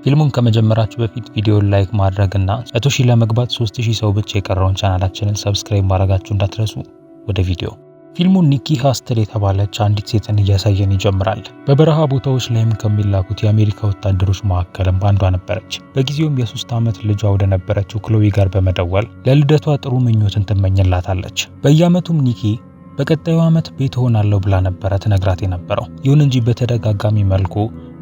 ፊልሙን ከመጀመራችሁ በፊት ቪዲዮውን ላይክ ማድረግና 100,000 ለመግባት 3000 ሰው ብቻ የቀረውን ቻናላችንን ሰብስክራይብ ማድረጋችሁ እንዳትረሱ። ወደ ቪዲዮ። ፊልሙ ኒኪ ሃስትል የተባለች አንዲት ሴትን እያሳየን ይጀምራል። በበረሃ ቦታዎች ላይም ከሚላኩት የአሜሪካ ወታደሮች መካከልም አንዷ ነበረች። በጊዜውም የ3 ዓመት ልጇ ወደ ነበረችው ክሎዊ ጋር በመደወል ለልደቷ ጥሩ ምኞትን ትመኝላታለች። በየዓመቱም ኒኪ በቀጣዩ ዓመት ቤት ሆናለሁ ብላ ነበረ ትነግራት የነበረው። ይሁን እንጂ በተደጋጋሚ መልኩ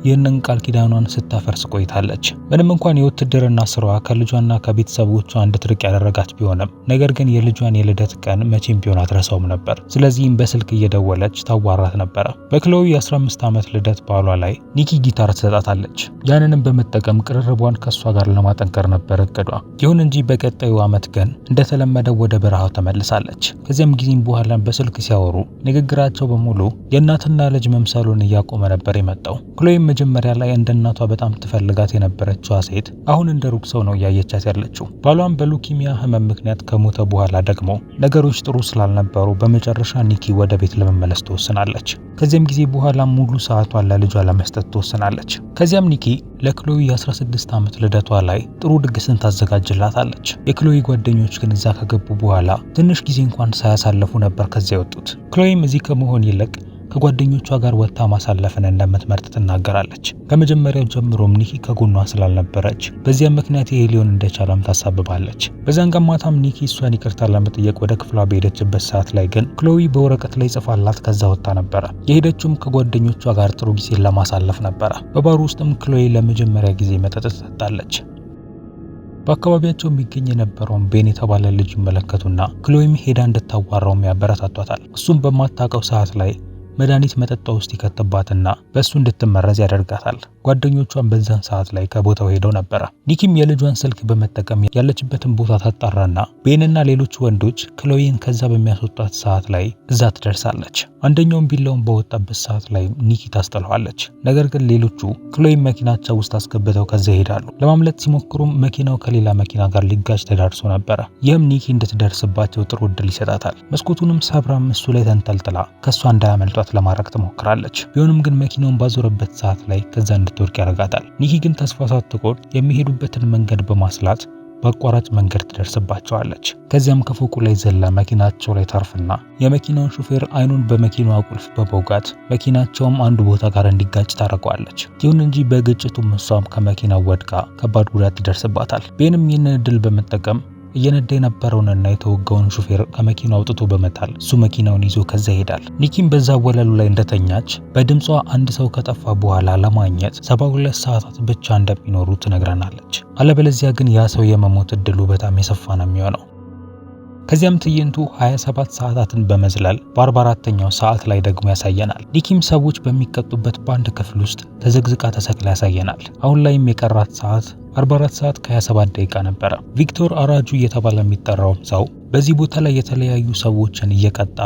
ይህንን ቃል ኪዳኗን ስታፈርስ ቆይታለች። ምንም እንኳን የውትድርና ስራዋ ከልጇና ከቤተሰቦቿ እንድትርቅ ያደረጋት ቢሆንም ነገር ግን የልጇን የልደት ቀን መቼም ቢሆን አትረሳውም ነበር። ስለዚህም በስልክ እየደወለች ታዋራት ነበረ። በክሎዊ የ15 ዓመት ልደት በዓሏ ላይ ኒኪ ጊታር ትሰጣታለች። ያንንም በመጠቀም ቅርርቧን ከሷ ጋር ለማጠንከር ነበር እቅዷ። ይሁን እንጂ በቀጣዩ ዓመት ግን እንደተለመደው ወደ በረሃው ተመልሳለች። ከዚያም ጊዜም በኋላ በስልክ ሲያወሩ ንግግራቸው በሙሉ የእናትና ልጅ መምሰሉን እያቆመ ነበር የመጣው። ክሎዊም መጀመሪያ ላይ እንደ እናቷ በጣም ትፈልጋት የነበረችዋ ሴት አሁን እንደ ሩቅ ሰው ነው እያየቻት ያለችው። ባሏም በሉኪሚያ ህመም ምክንያት ከሞተ በኋላ ደግሞ ነገሮች ጥሩ ስላልነበሩ በመጨረሻ ኒኪ ወደ ቤት ለመመለስ ትወስናለች። ከዚያም ጊዜ በኋላ ሙሉ ሰዓቷን ለልጇ ለመስጠት ትወስናለች። ከዚያም ኒኪ ለክሎዊ የ16 ዓመት ልደቷ ላይ ጥሩ ድግስን ታዘጋጅላታለች። የክሎዊ ጓደኞች ግን እዛ ከገቡ በኋላ ትንሽ ጊዜ እንኳን ሳያሳልፉ ነበር ከዚያ የወጡት። ክሎዊም እዚህ ከመሆን ይልቅ ከጓደኞቿ ጋር ወጥታ ማሳለፍን እንደምትመርጥ ትናገራለች። ከመጀመሪያው ጀምሮም ኒኪ ከጎኗ ስላልነበረች በዚያም ምክንያት ይሄ ሊሆን እንደቻለም ታሳብባለች። በዛን ቀን ማታም ኒኪ እሷን ይቅርታ ለመጠየቅ ወደ ክፍሏ በሄደችበት ሰዓት ላይ ግን ክሎዊ በወረቀት ላይ ጽፋላት ከዛ ወጥታ ነበረ። የሄደችውም ከጓደኞቿ ጋር ጥሩ ጊዜ ለማሳለፍ ነበረ። በባሩ ውስጥም ክሎዊ ለመጀመሪያ ጊዜ መጠጥ ትጠጣለች። በአካባቢያቸው የሚገኝ የነበረውን ቤን የተባለ ልጅ ይመለከቱና ክሎዊም ሄዳ እንድታዋራውም ያበረታቷታል። እሱም በማታውቀው ሰዓት ላይ መድኃኒት መጠጧ ውስጥ ይከትባትና በእሱ እንድትመረዝ ያደርጋታል። ጓደኞቿን በዛን ሰዓት ላይ ከቦታው ሄደው ነበረ። ኒኪም የልጇን ስልክ በመጠቀም ያለችበትን ቦታ ታጣራና ቤንና ሌሎች ወንዶች ክሎዊን ከዛ በሚያስወጣት ሰዓት ላይ እዛ ትደርሳለች። አንደኛውን ቢላውን በወጣበት ሰዓት ላይ ኒኪ ታስጠለዋለች። ነገር ግን ሌሎቹ ክሎዊን መኪናቸው ውስጥ አስገብተው ከዛ ይሄዳሉ። ለማምለጥ ሲሞክሩም መኪናው ከሌላ መኪና ጋር ሊጋጭ ተዳርሶ ነበረ። ይህም ኒኪ እንድትደርስባቸው ጥሩ እድል ይሰጣታል። መስኮቱንም ሰብራም እሱ ላይ ተንጠልጥላ ከሷ እንዳያመልጧት ለማድረግ ትሞክራለች። ቢሆንም ግን መኪናውን ባዞረበት ሰዓት ላይ ከዛ እንድትወድቅ ያደርጋታል። ኒኪ ግን ተስፋ ሳትቆርጥ የሚሄዱበትን መንገድ በማስላት በአቋራጭ መንገድ ትደርስባቸዋለች። ከዚያም ከፎቁ ላይ ዘላ መኪናቸው ላይ ታርፍና የመኪናውን ሹፌር አይኑን በመኪናዋ ቁልፍ በመውጋት መኪናቸውም አንዱ ቦታ ጋር እንዲጋጭ ታደርገዋለች። ይሁን እንጂ በግጭቱም እሷም ከመኪናው ወድቃ ከባድ ጉዳት ይደርስባታል። ቤንም ይህንን እድል በመጠቀም እየነዳ የነበረውንና የተወጋውን ሹፌር ከመኪናው አውጥቶ በመጣል እሱ መኪናውን ይዞ ከዛ ይሄዳል። ኒኪም በዛ ወለሉ ላይ እንደተኛች በድምጿ አንድ ሰው ከጠፋ በኋላ ለማግኘት 72 ሰዓታት ብቻ እንደሚኖሩ ትነግረናለች። አለበለዚያ ግን ያ ሰው የመሞት እድሉ በጣም የሰፋ ነው የሚሆነው። ከዚያም ትዕይንቱ 27 ሰዓታትን በመዝለል በ44ኛው ሰዓት ላይ ደግሞ ያሳየናል። ኒኪም ሰዎች በሚቀጡበት በአንድ ክፍል ውስጥ ተዘግዝቃ ተሰቅላ ያሳየናል። አሁን ላይም የቀራት ሰዓት 44 ሰዓት ከ27 ደቂቃ ነበረ። ቪክቶር አራጁ እየተባለ የሚጠራውም ሰው በዚህ ቦታ ላይ የተለያዩ ሰዎችን እየቀጣ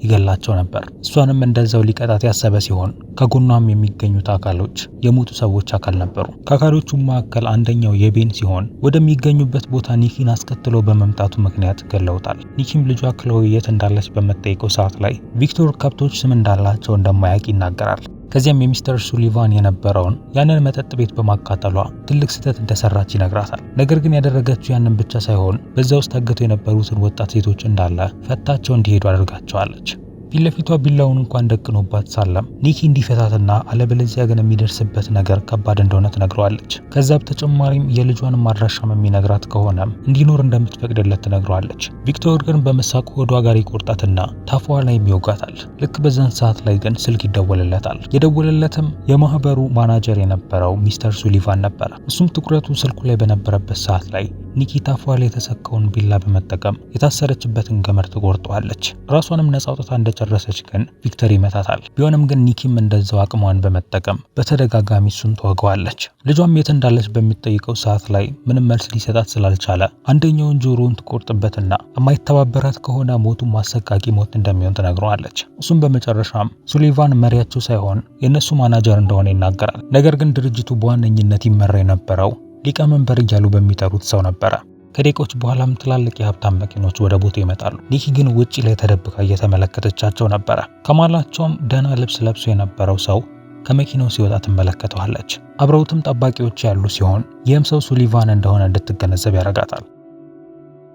ይገላቸው ነበር። እሷንም እንደዛው ሊቀጣት ያሰበ ሲሆን ከጎኗም የሚገኙት አካሎች የሞቱ ሰዎች አካል ነበሩ። ከአካሎቹ መካከል አንደኛው የቤን ሲሆን ወደሚገኙበት ቦታ ኒኪን አስከትሎ በመምጣቱ ምክንያት ገለውታል። ኒኪም ልጇ ክሎዊ የት እንዳለች በመጠየቀው ሰዓት ላይ ቪክቶር ከብቶች ስም እንዳላቸው እንደማያውቅ ይናገራል። ከዚያም የሚስተር ሱሊቫን የነበረውን ያንን መጠጥ ቤት በማቃጠሏ ትልቅ ስህተት እንደሰራች ይነግራታል። ነገር ግን ያደረገችው ያንን ብቻ ሳይሆን በዛ ውስጥ ታግተው የነበሩትን ወጣት ሴቶች እንዳለ ፈታቸው እንዲሄዱ አድርጋቸዋለች። ፊት ለፊቷ ቢላውን እንኳን ደቅኖባት ሳለም ኒኪ እንዲፈታትና አለበለዚያ ግን የሚደርስበት ነገር ከባድ እንደሆነ ትነግረዋለች። ከዛ በተጨማሪም የልጇን ማድራሻም የሚነግራት ከሆነም እንዲኖር እንደምትፈቅድለት ትነግረዋለች። ቪክቶር ግን በመሳቅ ሆዷ ጋር ይቆርጣትና ታፏ ላይ ይወጋታል። ልክ በዛን ሰዓት ላይ ግን ስልክ ይደወልለታል። የደወለለትም የማህበሩ ማናጀር የነበረው ሚስተር ሱሊቫን ነበረ። እሱም ትኩረቱ ስልኩ ላይ በነበረበት ሰዓት ላይ ኒኪ ታፏ ላይ የተሰካውን ቢላ በመጠቀም የታሰረችበትን ገመድ ትቆርጠዋለች። ራሷንም ነፃ አውጥታ እንደጨረሰች ግን ቪክተር ይመታታል። ቢሆንም ግን ኒኪም እንደዛው አቅሟን በመጠቀም በተደጋጋሚ እሱን ትወገዋለች። ልጇም የት እንዳለች በሚጠይቀው ሰዓት ላይ ምንም መልስ ሊሰጣት ስላልቻለ አንደኛውን ጆሮውን ትቆርጥበትና የማይተባበራት ከሆነ ሞቱን አሰቃቂ ሞት እንደሚሆን ትነግረዋለች። እሱም በመጨረሻም ሱሊቫን መሪያቸው ሳይሆን የእነሱ ማናጀር እንደሆነ ይናገራል። ነገር ግን ድርጅቱ በዋነኝነት ይመራ የነበረው ሊቀመንበር እያሉ በሚጠሩት ሰው ነበረ። ከደቂቆች በኋላም ትላልቅ የሀብታም መኪኖች ወደ ቦታው ይመጣሉ። ኒኪ ግን ውጪ ላይ ተደብቃ እየተመለከተቻቸው ነበረ። ከማላቸውም ደህና ልብስ ለብሶ የነበረው ሰው ከመኪናው ሲወጣ ትመለከተዋለች። አብረውትም ጠባቂዎች ያሉ ሲሆን ይህም ሰው ሱሊቫን እንደሆነ እንድትገነዘብ ያደርጋታል።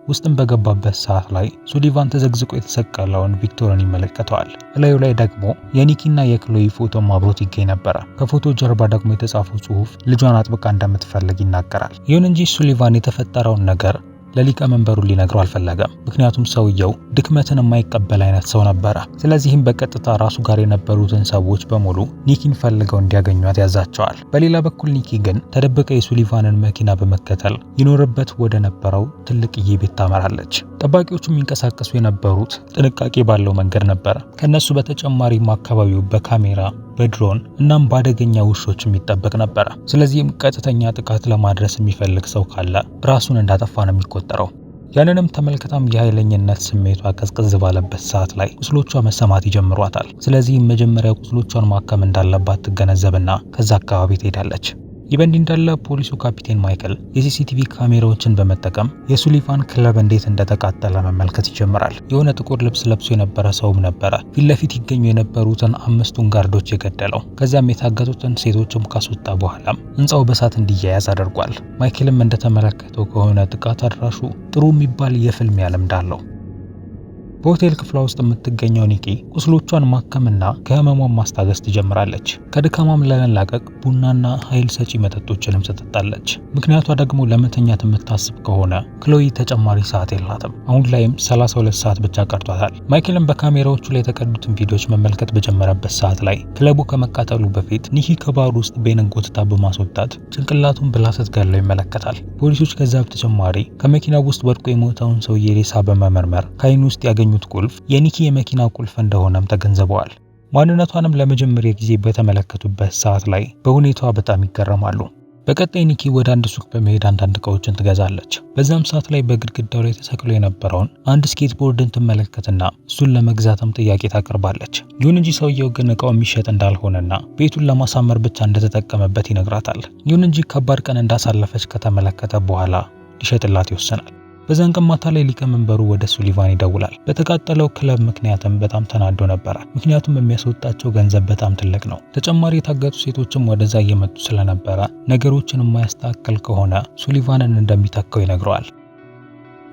ውስጥም በገባበት ሰዓት ላይ ሱሊቫን ተዘግዝቆ የተሰቀለውን ቪክቶርን ይመለከተዋል። እላዩ ላይ ደግሞ የኒኪና የክሎይ ፎቶም አብሮት ይገኝ ነበረ። ከፎቶ ጀርባ ደግሞ የተጻፈው ጽሑፍ ልጇን አጥብቃ እንደምትፈልግ ይናገራል። ይሁን እንጂ ሱሊቫን የተፈጠረውን ነገር ለሊቀመንበሩ ሊነግረው አልፈለገም። ምክንያቱም ሰውየው ድክመትን የማይቀበል አይነት ሰው ነበረ። ስለዚህም በቀጥታ ራሱ ጋር የነበሩትን ሰዎች በሙሉ ኒኪን ፈልገው እንዲያገኟት ያዛቸዋል። በሌላ በኩል ኒኪ ግን ተደብቀ የሱሊቫንን መኪና በመከተል ይኖርበት ወደ ነበረው ትልቅዬ ቤት ታመራለች። ጠባቂዎቹ የሚንቀሳቀሱ የነበሩት ጥንቃቄ ባለው መንገድ ነበረ። ከነሱ በተጨማሪም አካባቢው በካሜራ በድሮን እናም ባደገኛ ውሾች የሚጠበቅ ነበረ። ስለዚህም ቀጥተኛ ጥቃት ለማድረስ የሚፈልግ ሰው ካለ ራሱን እንዳጠፋ ነው የሚቆጠረው። ያንንም ተመልክታም የኃይለኝነት ስሜቷ ቀዝቀዝ ባለበት ሰዓት ላይ ቁስሎቿ መሰማት ይጀምሯታል። ስለዚህም መጀመሪያ ቁስሎቿን ማከም እንዳለባት ትገነዘብና ከዛ አካባቢ ትሄዳለች። ይህ በእንዲህ እንዳለ ፖሊሱ ካፒቴን ማይክል የሲሲቲቪ ካሜራዎችን በመጠቀም የሱሊቫን ክለብ እንዴት እንደተቃጠለ መመልከት ይጀምራል። የሆነ ጥቁር ልብስ ለብሶ የነበረ ሰውም ነበረ ፊት ለፊት ይገኙ የነበሩትን 5ቱን ጋርዶች የገደለው። ከዚያም የታገቱትን ሴቶችም ካስወጣ በኋላም ህንፃው በእሳት እንዲያያዝ አድርጓል። ማይክልም እንደተመለከተው ከሆነ ጥቃት አድራሹ ጥሩ የሚባል የፍልሚያ ልምድ አለው። በሆቴል ክፍሏ ውስጥ የምትገኘው ኒኪ ቁስሎቿን ማከምና ከህመሟን ማስታገስ ትጀምራለች። ከድካሟም ለመላቀቅ ቡናና ኃይል ሰጪ መጠጦችንም ትጠጣለች። ምክንያቷ ደግሞ ለመተኛት የምታስብ ከሆነ ክሎይ ተጨማሪ ሰዓት የላትም። አሁን ላይም 32 ሰዓት ብቻ ቀርቷታል። ማይክልም በካሜራዎቹ ላይ የተቀዱትን ቪዲዮዎች መመልከት በጀመረበት ሰዓት ላይ ክለቡ ከመቃጠሉ በፊት ኒኪ ከባሩ ውስጥ ቤንን ጎትታ በማስወጣት ጭንቅላቱን ብላ ስትገለው ይመለከታል። ፖሊሶች ከዛ በተጨማሪ ከመኪናው ውስጥ ወድቆ የሞተውን ሰውዬ ሬሳ በመመርመር ከአይኑ ውስጥ ያገኙት ቁልፍ የኒኪ የመኪና ቁልፍ እንደሆነም ተገንዝበዋል። ማንነቷንም ለመጀመሪያ ጊዜ በተመለከቱበት ሰዓት ላይ በሁኔታዋ በጣም ይገረማሉ። በቀጣይ ኒኪ ወደ አንድ ሱቅ በመሄድ አንዳንድ እቃዎችን ትገዛለች። በዛም ሰዓት ላይ በግድግዳው ላይ ተሰቅሎ የነበረውን አንድ ስኬትቦርድን ትመለከትና እሱን ለመግዛትም ጥያቄ ታቀርባለች። ይሁን እንጂ ሰውየው ግን እቃው የሚሸጥ እንዳልሆነና ቤቱን ለማሳመር ብቻ እንደተጠቀመበት ይነግራታል። ይሁን እንጂ ከባድ ቀን እንዳሳለፈች ከተመለከተ በኋላ ሊሸጥላት ይወስናል። በዛን ቀን ማታ ላይ ሊቀመንበሩ ወደ ሱሊቫን ይደውላል። በተቃጠለው ክለብ ምክንያትም በጣም ተናዶ ነበረ። ምክንያቱም የሚያስወጣቸው ገንዘብ በጣም ትልቅ ነው። ተጨማሪ የታገቱ ሴቶችም ወደዛ እየመጡ ስለነበረ ነገሮችን የማያስተካክል ከሆነ ሱሊቫንን እንደሚተካው ይነግረዋል።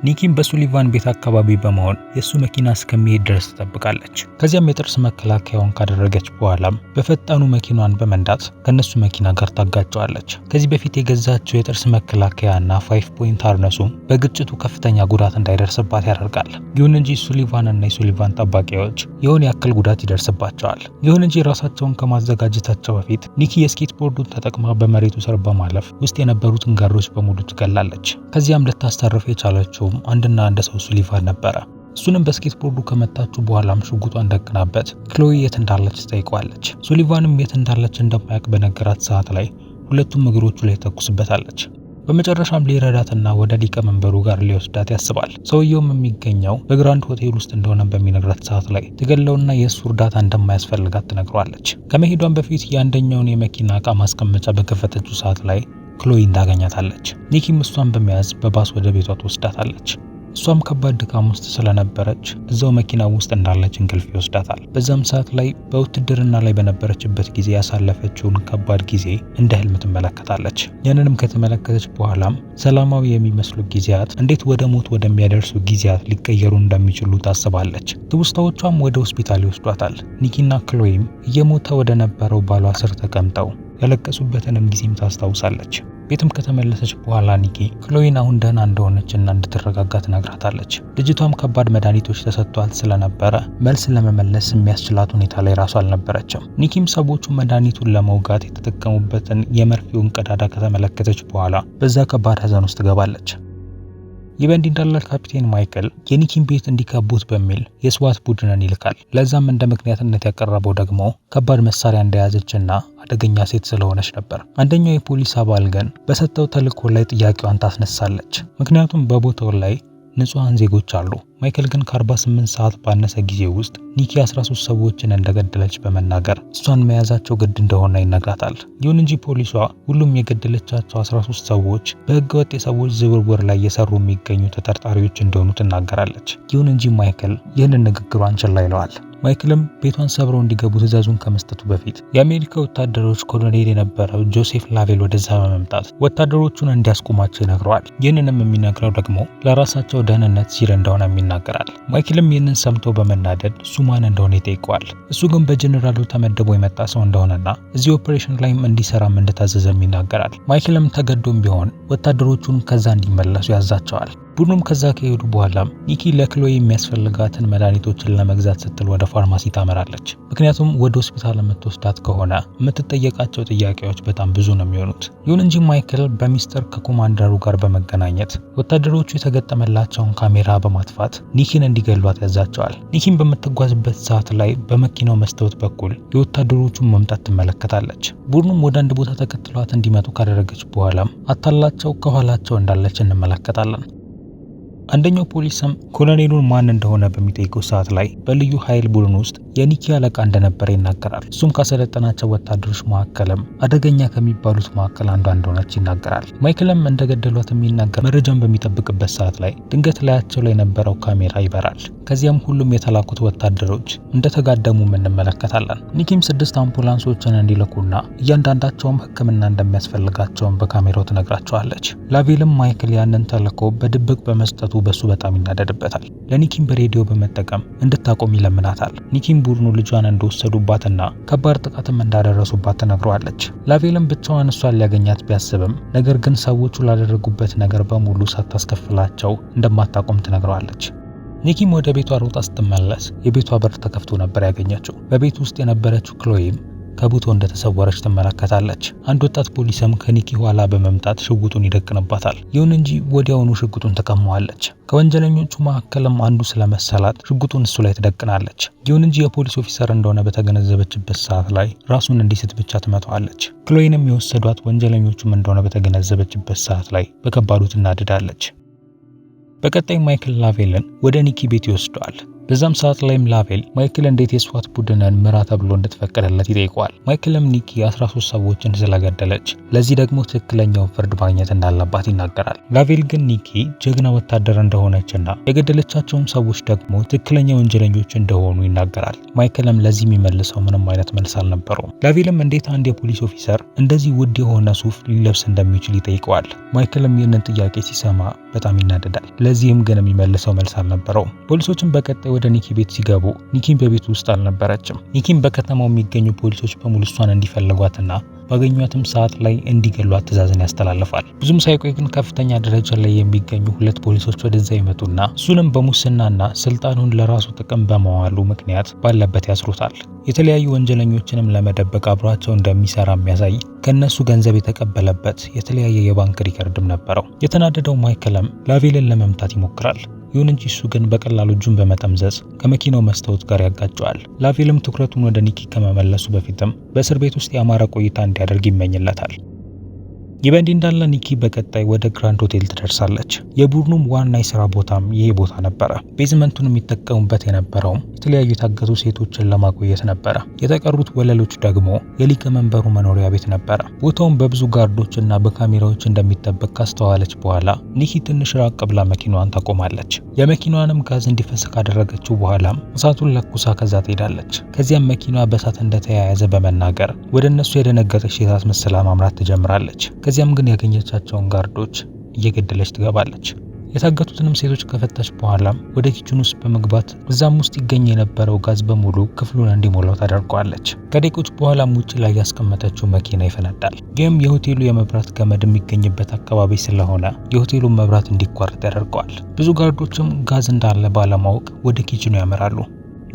ኒኪም በሱሊቫን ቤት አካባቢ በመሆን የሱ መኪና እስከሚሄድ ድረስ ትጠብቃለች። ከዚያም የጥርስ መከላከያውን ካደረገች በኋላም በፈጣኑ መኪናዋን በመንዳት ከነሱ መኪና ጋር ታጋጨዋለች። ከዚህ በፊት የገዛቸው የጥርስ መከላከያና 5 ፖይንት ሃርነሱም በግጭቱ ከፍተኛ ጉዳት እንዳይደርስባት ያደርጋል። ይሁን እንጂ ሱሊቫንና የሱሊቫን ጠባቂዎች የሆነ ያክል ጉዳት ይደርስባቸዋል። ይሁን እንጂ ራሳቸውን ከማዘጋጀታቸው በፊት ኒኪ የስኬትቦርዱን ተጠቅማ በመሬቱ ስር በማለፍ ውስጥ የነበሩትን ጋሮች በሙሉ ትገላለች። ከዚያም ልታስተርፍ የቻለችው አንድና አንድ ሰው ሱሊቫን ነበረ። እሱንም በስኬትቦርዱ ከመታችሁ በኋላም ሽጉጧን ደቅናበት ክሎይ የት እንዳለች ትጠይቀዋለች። ሱሊቫንም የት እንዳለች እንደማያውቅ በነገራት ሰዓት ላይ ሁለቱም እግሮቹ ላይ ተኩስበታለች። በመጨረሻም ሊረዳትና ወደ ሊቀመንበሩ ጋር ሊወስዳት ያስባል። ሰውየውም የሚገኘው በግራንድ ሆቴል ውስጥ እንደሆነ በሚነግራት ሰዓት ላይ ትገለውና የእሱ እርዳታ እንደማያስፈልጋት ትነግረዋለች። ከመሄዷን በፊት የአንደኛውን የመኪና እቃ ማስቀመጫ በከፈተችው ሰዓት ላይ ክሎይ እንዳገኛታለች። ኒኪም እሷን በመያዝ በባስ ወደ ቤቷ ትወስዳታለች። እሷም ከባድ ድካም ውስጥ ስለነበረች እዛው መኪና ውስጥ እንዳለች እንቅልፍ ይወስዳታል። በዛም ሰዓት ላይ በውትድርና ላይ በነበረችበት ጊዜ ያሳለፈችውን ከባድ ጊዜ እንደ ህልም ትመለከታለች። ያንንም ከተመለከተች በኋላም ሰላማዊ የሚመስሉ ጊዜያት እንዴት ወደ ሞት ወደሚያደርሱ ጊዜያት ሊቀየሩ እንደሚችሉ ታስባለች። ትውስታዎቿም ወደ ሆስፒታል ይወስዷታል። ኒኪና ክሎይም እየሞተ ወደ ነበረው ባሏ ስር ተቀምጠው ያለቀሱበትንም ጊዜም ታስታውሳለች። ቤትም ከተመለሰች በኋላ ኒኪ ክሎይን አሁን ደህና እንደሆነችና እንድትረጋጋ ትነግራታለች። ልጅቷም ከባድ መድኃኒቶች ተሰጥቷት ስለነበረ መልስ ለመመለስ የሚያስችላት ሁኔታ ላይ ራሱ አልነበረችም። ኒኪም ሰዎቹ መድኃኒቱን ለመውጋት የተጠቀሙበትን የመርፌውን ቀዳዳ ከተመለከተች በኋላ በዛ ከባድ ሀዘን ውስጥ ትገባለች። ይህ በእንዲህ እንዳለ ካፒቴን ማይክል የኒኪን ቤት እንዲከቡት በሚል የስዋት ቡድንን ይልካል። ለዛም እንደ ምክንያትነት ያቀረበው ደግሞ ከባድ መሳሪያ እንደያዘችና አደገኛ ሴት ስለሆነች ነበር። አንደኛው የፖሊስ አባል ግን በሰጠው ተልዕኮ ላይ ጥያቄዋን ታስነሳለች። ምክንያቱም በቦታው ላይ ንጹሃን ዜጎች አሉ። ማይክል ግን ከ48 ሰዓት ባነሰ ጊዜ ውስጥ ኒኪ 13 ሰዎችን እንደገደለች በመናገር እሷን መያዛቸው ግድ እንደሆነ ይነግራታል። ይሁን እንጂ ፖሊሷ ሁሉም የገደለቻቸው 13 ሰዎች በህገወጥ የሰዎች ዝውውር ላይ እየሰሩ የሚገኙ ተጠርጣሪዎች እንደሆኑ ትናገራለች። ይሁን እንጂ ማይክል ይህንን ንግግሯን ችላ ይለዋል። ማይክልም ቤቷን ሰብረው እንዲገቡ ትዕዛዙን ከመስጠቱ በፊት የአሜሪካ ወታደሮች ኮሎኔል የነበረው ጆሴፍ ላቬል ወደዛ በመምጣት ወታደሮቹን እንዲያስቆማቸው ይነግረዋል። ይህንንም የሚነግረው ደግሞ ለራሳቸው ደህንነት ሲል እንደሆነ ይናገራል። ማይክልም ይህንን ሰምቶ በመናደድ እሱ ማን እንደሆነ ይጠይቀዋል። እሱ ግን በጀነራሉ ተመድቦ የመጣ ሰው እንደሆነና እዚህ ኦፕሬሽን ላይም እንዲሰራም እንደታዘዘም ይናገራል። ማይክልም ተገዶም ቢሆን ወታደሮቹን ከዛ እንዲመለሱ ያዛቸዋል። ቡድኑም ከዛ ከሄዱ በኋላም ኒኪ ለክሎይ የሚያስፈልጋትን መድኃኒቶችን ለመግዛት ስትል ወደ ፋርማሲ ታመራለች። ምክንያቱም ወደ ሆስፒታል የምትወስዳት ከሆነ የምትጠየቃቸው ጥያቄዎች በጣም ብዙ ነው የሚሆኑት። ይሁን እንጂ ማይክል በሚስጥር ከኮማንደሩ ጋር በመገናኘት ወታደሮቹ የተገጠመላቸውን ካሜራ በማጥፋት ኒኪን እንዲገሏት ያዛቸዋል። ኒኪን በምትጓዝበት ሰዓት ላይ በመኪናው መስታወት በኩል የወታደሮቹን መምጣት ትመለከታለች። ቡድኑም ወደ አንድ ቦታ ተከትሏት እንዲመጡ ካደረገች በኋላም አታላቸው ከኋላቸው እንዳለች እንመለከታለን። አንደኛው ፖሊስም ኮሎኔሉን ማን እንደሆነ በሚጠይቀው ሰዓት ላይ በልዩ ኃይል ቡድን ውስጥ የኒኪ አለቃ እንደነበረ ይናገራል። እሱም ካሰለጠናቸው ወታደሮች መካከልም አደገኛ ከሚባሉት መካከል አንዷ እንደሆነች ይናገራል። ማይክልም እንደገደሏት የሚናገር መረጃን በሚጠብቅበት ሰዓት ላይ ድንገት ላያቸው ላይ የነበረው ካሜራ ይበራል። ከዚያም ሁሉም የተላኩት ወታደሮች እንደተጋደሙም እንመለከታለን። ኒኪም 6 አምቡላንሶችን እንዲልኩና እያንዳንዳቸውም ሕክምና እንደሚያስፈልጋቸውም በካሜራው ትነግራቸዋለች። ላቬልም ማይክል ያንን ተልዕኮ በድብቅ በመስጠቱ በሱ በጣም ይናደድበታል። ለኒኪም በሬዲዮ በመጠቀም እንድታቆም ይለምናታል። ኒኪም ቡድኑ ልጇን እንደወሰዱባትና ከባድ ጥቃትም እንዳደረሱባት ትነግረዋለች። ላቬልም ብቻዋን እሷን ሊያገኛት ቢያስብም ነገር ግን ሰዎቹ ላደረጉበት ነገር በሙሉ ሳታስከፍላቸው እንደማታቆም ትነግረዋለች። ኒኪም ወደ ቤቷ ሮጣ ስትመለስ የቤቷ በር ተከፍቶ ነበር ያገኘችው። በቤት ውስጥ የነበረችው ክሎይም ከቦታው እንደተሰወረች ትመለከታለች። አንድ ወጣት ፖሊስም ከኒኪ ኋላ በመምጣት ሽጉጡን ይደቅንባታል። ይሁን እንጂ ወዲያውኑ ሽጉጡን ተቀማዋለች። ከወንጀለኞቹ መካከልም አንዱ ስለመሰላት ሽጉጡን እሱ ላይ ትደቅናለች። ይሁን እንጂ የፖሊስ ኦፊሰር እንደሆነ በተገነዘበችበት ሰዓት ላይ ራሱን እንዲስት ብቻ ትመታዋለች። ክሎይንም የወሰዷት ወንጀለኞቹም እንደሆነ በተገነዘበችበት ሰዓት ላይ በከባዱ ትናደዳለች። በቀጣይ ማይክል ላቬልን ወደ ኒኪ ቤት ይወስደዋል። በዛም ሰዓት ላይም ላቬል ማይክል እንዴት የስዋት ቡድንን ምራ ተብሎ እንደተፈቀደለት ይጠይቀዋል። ማይክልም ኒኪ 13 ሰዎችን ስለገደለች ለዚህ ደግሞ ትክክለኛውን ፍርድ ማግኘት እንዳለባት ይናገራል። ላቬል ግን ኒኪ ጀግና ወታደር እንደሆነችና የገደለቻቸውም ሰዎች ደግሞ ትክክለኛ ወንጀለኞች እንደሆኑ ይናገራል። ማይክልም ለዚህ የሚመልሰው ምንም አይነት መልስ አልነበረውም። ላቬልም እንዴት አንድ የፖሊስ ኦፊሰር እንደዚህ ውድ የሆነ ሱፍ ሊለብስ እንደሚችል ይጠይቀዋል። ማይክልም ይህንን ጥያቄ ሲሰማ በጣም ይናደዳል። ለዚህም ግን የሚመልሰው መልስ አልነበረውም። ፖሊሶችም በቀጣይ ወደ ኒኪ ቤት ሲገቡ ኒኪም በቤት ውስጥ አልነበረችም። ኒኪም በከተማው የሚገኙ ፖሊሶች በሙሉ እሷን እንዲፈልጓትና ባገኟትም ሰዓት ላይ እንዲገሏት ትዕዛዝን ያስተላልፋል። ብዙም ሳይቆይ ግን ከፍተኛ ደረጃ ላይ የሚገኙ 2 ፖሊሶች ወደዛ ይመጡና እሱንም በሙስናና ስልጣኑን ለራሱ ጥቅም በመዋሉ ምክንያት ባለበት ያስሩታል። የተለያዩ ወንጀለኞችንም ለመደበቅ አብሯቸው እንደሚሰራ የሚያሳይ ከነሱ ገንዘብ የተቀበለበት የተለያየ የባንክ ሪከርድም ነበረው። የተናደደው ማይክልም ላቬልን ለመምታት ይሞክራል። ይሁን እንጂ እሱ ግን በቀላሉ እጁን በመጠምዘዝ ከመኪናው መስታወት ጋር ያጋጨዋል። ላቬልም ትኩረቱን ወደ ኒኪ ከመመለሱ በፊትም በእስር ቤት ውስጥ ያማረ ቆይታ እንዲያደርግ ይመኝለታል። ይህ በእንዲህ እንዳለ ኒኪ በቀጣይ ወደ ግራንድ ሆቴል ትደርሳለች። የቡድኑም ዋና የስራ ቦታም ይሄ ቦታ ነበረ። ቤዝመንቱን የሚጠቀሙበት የነበረውም የተለያዩ የታገቱ ሴቶችን ለማቆየት ነበረ። የተቀሩት ወለሎች ደግሞ የሊቀመንበሩ መኖሪያ ቤት ነበረ። ቦታውም በብዙ ጋርዶችና በካሜራዎች እንደሚጠበቅ ካስተዋለች በኋላ ኒኪ ትንሽ ራቅ ብላ መኪናዋን ታቆማለች። የመኪናዋንም ጋዝ እንዲፈስ ካደረገችው በኋላም እሳቱን ለኩሳ ከዛ ትሄዳለች። ከዚያም መኪናዋ በእሳት እንደተያያዘ በመናገር ወደ እነሱ የደነገጠች ሴት አስመስላ ማምራት ትጀምራለች። ከዚያም ግን ያገኘቻቸውን ጋርዶች እየገደለች ትገባለች። የታገቱትንም ሴቶች ከፈታች በኋላም ወደ ኪችን ውስጥ በመግባት እዛም ውስጥ ይገኝ የነበረው ጋዝ በሙሉ ክፍሉን እንዲሞላው ታደርገዋለች። ከደቂቆች በኋላም ውጭ ላይ ያስቀመጠችው መኪና ይፈነዳል። ይህም የሆቴሉ የመብራት ገመድ የሚገኝበት አካባቢ ስለሆነ የሆቴሉን መብራት እንዲቋረጥ ያደርገዋል። ብዙ ጋርዶችም ጋዝ እንዳለ ባለማወቅ ወደ ኪችኑ ያመራሉ።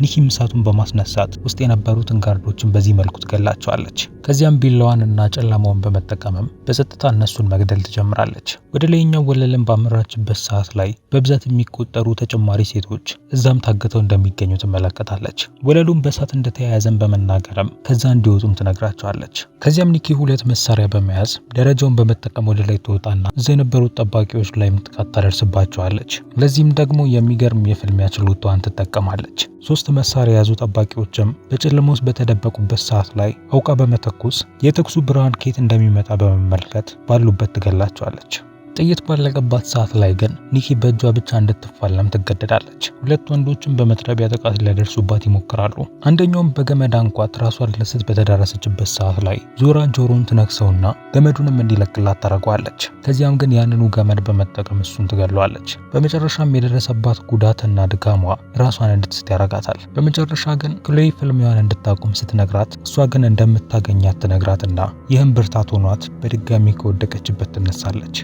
ኒኪም እሳቱን በማስነሳት ውስጥ የነበሩትን ጋርዶችን በዚህ መልኩ ትገላቸዋለች። ከዚያም ቢላዋንና ጨለማውን በመጠቀምም በጸጥታ እነሱን መግደል ትጀምራለች። ወደ ላይኛው ወለልን ባመራችበት ሰዓት ላይ በብዛት የሚቆጠሩ ተጨማሪ ሴቶች እዛም ታግተው እንደሚገኙ ትመለከታለች። ወለሉን በእሳት እንደተያያዘን በመናገርም ከዛ እንዲወጡም ትነግራቸዋለች። ከዚያም ኒኪ 2 መሳሪያ በመያዝ ደረጃውን በመጠቀም ወደ ላይ ትወጣና እዛ የነበሩት ጠባቂዎች ላይም ጥቃት ታደርስባቸዋለች። ለዚህም ደግሞ የሚገርም የፍልሚያ ችሎታዋን ትጠቀማለች። 3 መሳሪያ የያዙ ጠባቂዎችም በጨለማ ውስጥ በተደበቁበት ሰዓት ላይ አውቃ በመተኮስ የተኩሱ ብርሃን ከየት እንደሚመጣ በመመልከት ባሉበት ትገላቸዋለች። ጥይት ባለቀባት ሰዓት ላይ ግን ኒኪ በእጇ ብቻ እንድትፋለም ትገደዳለች። ሁለት ወንዶችም በመጥረቢያ ጥቃት ሊያደርሱባት ይሞክራሉ። አንደኛውም በገመድ አንቋት ራሷን ልስት በተዳረሰችበት ሰዓት ላይ ዞራ ጆሮን ትነክሰውና ገመዱንም እንዲለቅላት ታደርገዋለች። ከዚያም ግን ያንኑ ገመድ በመጠቀም እሱን ትገለዋለች። በመጨረሻም የደረሰባት ጉዳትና ድካሟ ራሷን እንድትስት ያረጋታል። በመጨረሻ ግን ክሎይ ፍልሚያዋን እንድታቆም ስትነግራት እሷ ግን እንደምታገኛት ትነግራትና ይህም ብርታት ሆኗት በድጋሚ ከወደቀችበት ትነሳለች።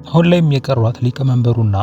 አሁን ላይም የቀሯት ሊቀመንበሩና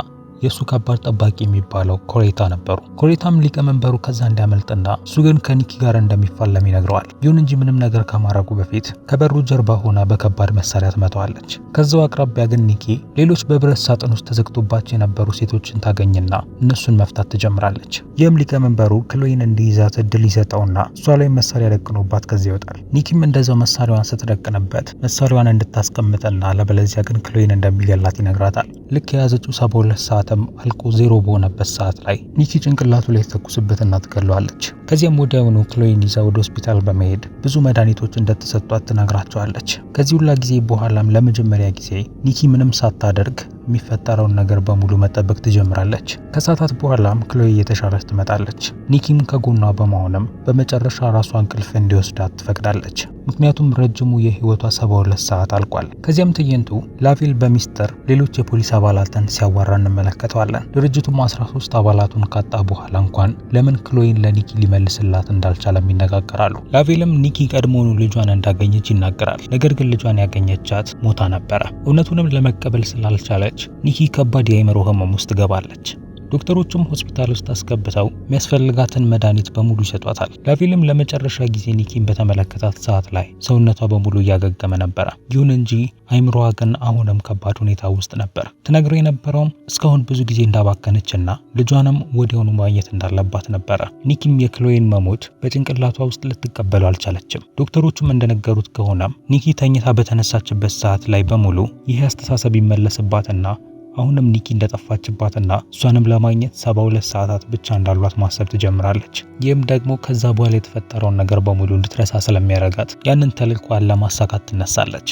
የሱ ከባድ ጠባቂ የሚባለው ኮሬታ ነበሩ። ኮሬታም ሊቀመንበሩ ከዛ እንዲያመልጥና እሱ ግን ከኒኪ ጋር እንደሚፋለም ይነግረዋል። ይሁን እንጂ ምንም ነገር ከማድረጉ በፊት ከበሩ ጀርባ ሆና በከባድ መሳሪያ ትመታዋለች። ከዛው አቅራቢያ ግን ኒኪ ሌሎች በብረት ሳጥን ውስጥ ተዘግቶባቸው የነበሩ ሴቶችን ታገኝና እነሱን መፍታት ትጀምራለች። ይህም ሊቀመንበሩ ክሎይን እንዲይዛት እድል ይሰጠውና እሷ ላይ መሳሪያ ደቅኖባት ከዚህ ይወጣል። ኒኪም እንደዛው መሳሪያዋን ስትደቅንበት መሳሪያዋን እንድታስቀምጥና ለበለዚያ ግን ክሎይን እንደሚገላት ይነግራታል። ልክ የያዘችው 72 ሰዓት አልቆ ዜሮ በሆነበት ሰዓት ላይ ኒኪ ጭንቅላቱ ላይ ተኩስበትና ትገለዋለች። ከዚያም ወዲያውኑ ክሎይን ይዛ ወደ ሆስፒታል በመሄድ ብዙ መድኃኒቶች እንደተሰጧት ትነግራቸዋለች። ከዚህ ሁላ ጊዜ በኋላም ለመጀመሪያ ጊዜ ኒኪ ምንም ሳታደርግ የሚፈጠረውን ነገር በሙሉ መጠበቅ ትጀምራለች። ከሰዓታት በኋላም ክሎይ እየተሻለች ትመጣለች። ኒኪም ከጎኗ በመሆንም በመጨረሻ ራሷ እንቅልፍ እንዲወስዳት ትፈቅዳለች። ምክንያቱም ረጅሙ የህይወቷ 72 ሰዓት አልቋል። ከዚያም ትዕይንቱ ላቬል በሚስጥር ሌሎች የፖሊስ አባላትን ሲያዋራ እንመለከተዋለን። ድርጅቱም 13 አባላቱን ካጣ በኋላ እንኳን ለምን ክሎይን ለኒኪ ሊመልስላት እንዳልቻለም ይነጋገራሉ። ላቬልም ኒኪ ቀድሞውኑ ልጇን እንዳገኘች ይናገራል። ነገር ግን ልጇን ያገኘቻት ሞታ ነበረ። እውነቱንም ለመቀበል ስላልቻለች ኒኪ ከባድ የአእምሮ ህመም ውስጥ ገባለች። ዶክተሮቹም ሆስፒታል ውስጥ አስገብተው የሚያስፈልጋትን መድኃኒት በሙሉ ይሰጧታል። ላቬልም ለመጨረሻ ጊዜ ኒኪን በተመለከታት ሰዓት ላይ ሰውነቷ በሙሉ እያገገመ ነበረ። ይሁን እንጂ አይምሮዋ ግን አሁንም ከባድ ሁኔታ ውስጥ ነበር። ትነግረው የነበረውም እስካሁን ብዙ ጊዜ እንዳባከነችና ልጇንም ወዲያውኑ ማግኘት እንዳለባት ነበረ። ኒኪም የክሎይን መሞት በጭንቅላቷ ውስጥ ልትቀበለው አልቻለችም። ዶክተሮቹም እንደነገሩት ከሆነም ኒኪ ተኝታ በተነሳችበት ሰዓት ላይ በሙሉ ይህ አስተሳሰብ ይመለስባትና አሁንም ኒኪ እንደጠፋችባትና እሷንም ለማግኘት 72 ሰዓታት ብቻ እንዳሏት ማሰብ ትጀምራለች። ይህም ደግሞ ከዛ በኋላ የተፈጠረውን ነገር በሙሉ እንድትረሳ ስለሚያረጋት ያንን ተልዕኮዋን ለማሳካት ትነሳለች።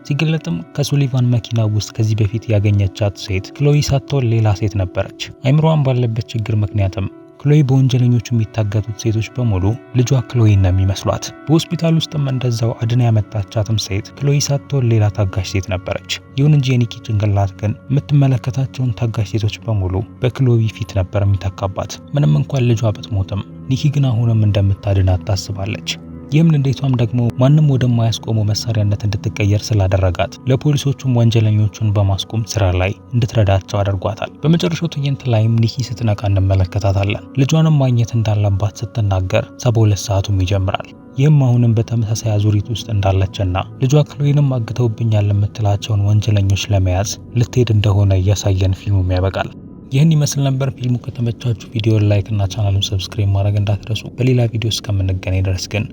ሲገለጥም ከሱሊቫን መኪና ውስጥ ከዚህ በፊት ያገኘቻት ሴት ክሎይ ሳትሆን ሌላ ሴት ነበረች። አይምሮዋን ባለበት ችግር ምክንያትም ክሎይ በወንጀለኞቹ የሚታገቱት ሴቶች በሙሉ ልጇ ክሎይን ነው የሚመስሏት። በሆስፒታል ውስጥም እንደዛው አድና ያመጣቻትም ሴት ክሎይ ሳትሆን ሌላ ታጋሽ ሴት ነበረች። ይሁን እንጂ የኒኪ ጭንቅላት ግን የምትመለከታቸውን ታጋሽ ሴቶች በሙሉ በክሎይ ፊት ነበር የሚተካባት። ምንም እንኳን ልጇ ብትሞትም ኒኪ ግን አሁንም እንደምታድናት ታስባለች። ይህም ንዴቷም ደግሞ ማንም ወደማያስቆመው መሳሪያነት እንድትቀየር ስላደረጋት ለፖሊሶቹም ወንጀለኞቹን በማስቆም ስራ ላይ እንድትረዳቸው አድርጓታል። በመጨረሻው ትዕይንት ላይም ኒኪ ስትነቃ እንመለከታታለን። ልጇንም ማግኘት እንዳለባት ስትናገር 72 ሰዓቱም ይጀምራል። ይህም አሁንም በተመሳሳይ አዙሪት ውስጥ እንዳለችና ልጇ ክሎይንም አግተውብኛል የምትላቸውን ወንጀለኞች ለመያዝ ልትሄድ እንደሆነ እያሳየን ፊልሙም ያበቃል። ይህን ይመስል ነበር። ፊልሙ ከተመቻችሁ ቪዲዮ ላይክ እና ቻናሉን ሰብስክራይብ ማድረግ እንዳትረሱ። በሌላ ቪዲዮ እስከምንገናኝ ድረስ ግን